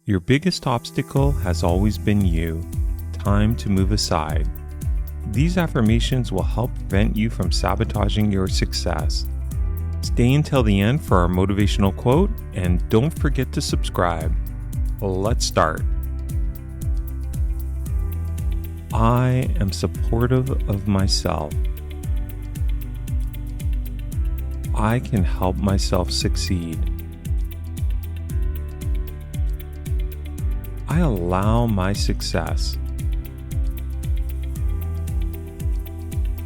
Your biggest obstacle has always been you. Time to move aside. These affirmations will help prevent you from sabotaging your success. Stay until the end for our motivational quote, and don't forget to subscribe. Let's start. I am supportive of myself. I can help myself succeed. I allow my success.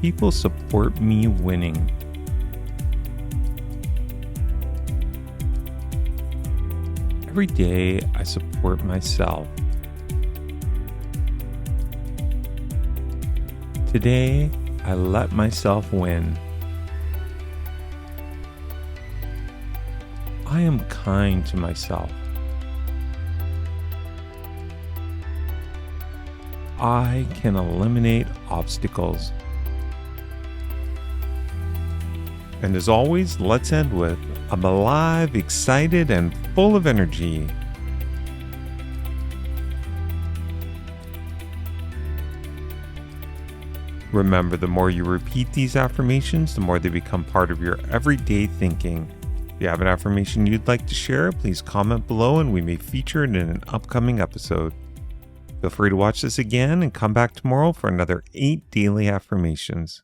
People support me winning. Every day I support myself. Today I let myself win. I am kind to myself. I can eliminate obstacles. And as always, let's end with, I'm alive, excited, and full of energy. Remember, the more you repeat these affirmations, the more they become part of your everyday thinking. If you have an affirmation you'd like to share, please comment below and we may feature it in an upcoming episode. Feel free to watch this again and come back tomorrow for another 8 daily affirmations.